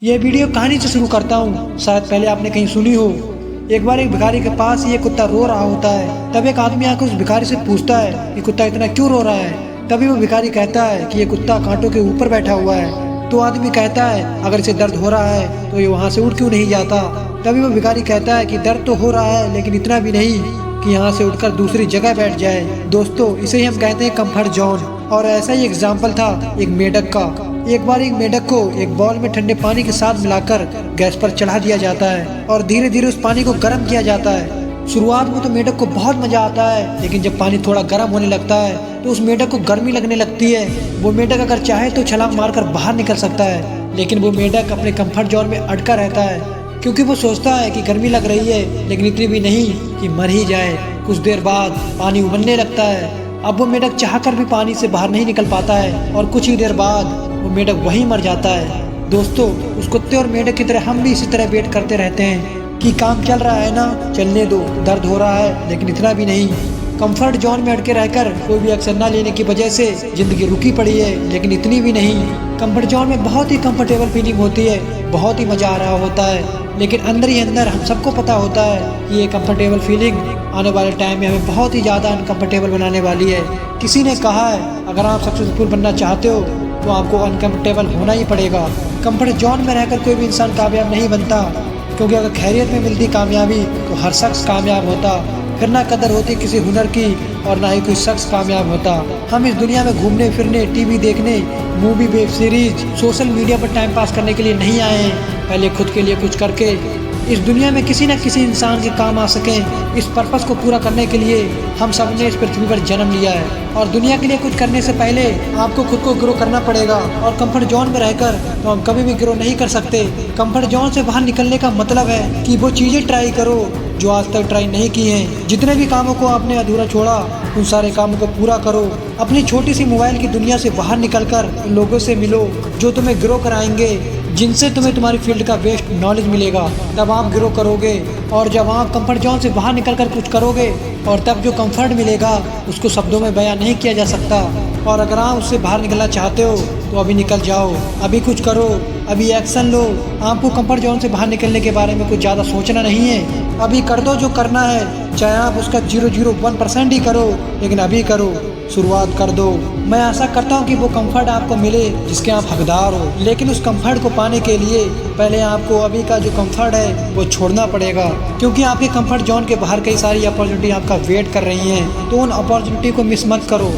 ये वीडियो कहानी से शुरू करता हूँ। शायद पहले आपने कहीं सुनी हो। एक बार एक भिखारी के पास ये कुत्ता रो रहा होता है। तब एक आदमी आकर उस भिखारी से पूछता है कि कुत्ता इतना क्यों रो रहा है। तभी वो भिखारी कहता है कि ये कुत्ता कांटों के ऊपर बैठा हुआ है। तो आदमी कहता है अगर इसे दर्द हो रहा है तो ये वहाँ से उठ क्यों नहीं जाता। तभी वो भिखारी कहता है कि दर्द तो हो रहा है लेकिन इतना भी नहीं कि यहाँ से उठकर दूसरी जगह बैठ जाए। दोस्तों, इसे ही हम कहते हैं कंफर्ट जोन। और ऐसा ही एग्जाम्पल था एक मेढक का। एक बार एक मेढक को एक बॉल में ठंडे पानी के साथ मिलाकर गैस पर चढ़ा दिया जाता है और धीरे धीरे उस पानी को गर्म किया जाता है। शुरुआत में तो मेढक को बहुत मजा आता है, लेकिन जब पानी थोड़ा गर्म होने लगता है तो उस मेढक को गर्मी लगने लगती है। वो मेढक अगर चाहे तो छलांग मारकर बाहर निकल सकता है, लेकिन वो मेढक अपने कंफर्ट जोन में अटका रहता है, क्योंकि वो सोचता है कि गर्मी लग रही है लेकिन इतनी भी नहीं कि मर ही जाए। कुछ देर बाद पानी उबलने लगता है। अब वो मेढक चाहकर भी पानी से बाहर नहीं निकल पाता है और कुछ ही देर बाद वो मेढक वहीं मर जाता है। दोस्तों, उस कुत्ते और मेढक की तरह हम भी इसी तरह वेट करते रहते हैं कि काम चल रहा है ना, चलने दो, दर्द हो रहा है लेकिन इतना भी नहीं। कंफर्ट जोन में अटके रहकर कोई भी एक्शन न लेने की वजह से जिंदगी रुकी पड़ी है, लेकिन इतनी भी नहीं। कंफर्ट जोन में बहुत ही कंफर्टेबल फीलिंग होती है, बहुत ही मजा आ रहा होता है, लेकिन अंदर ही अंदर हम सबको पता होता है कि ये कंफर्टेबल फीलिंग आने वाले टाइम में हमें बहुत ही ज़्यादा अनकंफर्टेबल बनाने वाली है। किसी ने कहा है अगर आप सक्सेसफुल बनना चाहते हो तो आपको अनकंफर्टेबल होना ही पड़ेगा। कंफर्ट जोन में रहकर कोई भी इंसान कामयाब नहीं बनता, क्योंकि अगर खैरियत में मिलती कामयाबी तो हर शख्स कामयाब होता। फिर ना कदर होती किसी हुनर की और ना ही कोई शख्स कामयाब होता। हम इस दुनिया में घूमने फिरने, टीवी देखने, movie, web series, social media पर टाइम पास करने के लिए नहीं आए हैं। पहले खुद के लिए कुछ करके इस दुनिया में किसी न किसी इंसान के काम आ सकें, इस पर्पस को पूरा करने के लिए हम सब ने इस पृथ्वी पर जन्म लिया है। और दुनिया के लिए कुछ करने से पहले आपको खुद को ग्रो करना पड़ेगा। और कंफर्ट जोन में रहकर तो हम कभी भी ग्रो नहीं कर सकते। कंफर्ट जोन से बाहर निकलने का मतलब है कि वो चीज़ें ट्राई करो जो आज तक ट्राई नहीं की हैं। जितने भी कामों को आपने अधूरा छोड़ा उन सारे कामों को पूरा करो। अपनी छोटी सी मोबाइल की दुनिया से बाहर निकलकर लोगों से मिलो जो तुम्हें ग्रो कराएंगे, जिनसे तुम्हें तुम्हारी फील्ड का बेस्ट नॉलेज मिलेगा। तब आप ग्रो करोगे। और जब आप कंफर्ट जोन से बाहर निकलकर कुछ करोगे और तब जो कंफर्ट मिलेगा उसको शब्दों में बयां नहीं किया जा सकता। और अगर आप उससे बाहर निकलना चाहते हो तो अभी निकल जाओ, अभी कुछ करो, अभी एक्शन लो। आपको कंफर्ट जोन से बाहर निकलने के बारे में कुछ ज़्यादा सोचना नहीं है। अभी कर दो जो करना है, चाहे आप उसका 0.01% ही करो, लेकिन अभी करो, शुरुआत कर दो। मैं आशा करता हूँ कि वो कंफर्ट आपको मिले जिसके आप हकदार हो, लेकिन उस कंफर्ट को पाने के लिए पहले आपको अभी का जो कंफर्ट है वो छोड़ना पड़ेगा, क्योंकि आपके कंफर्ट जोन के बाहर कई सारी अपॉर्चुनिटी आपका वेट कर रही हैं। तो उन अपॉर्चुनिटी को मिस मत करो।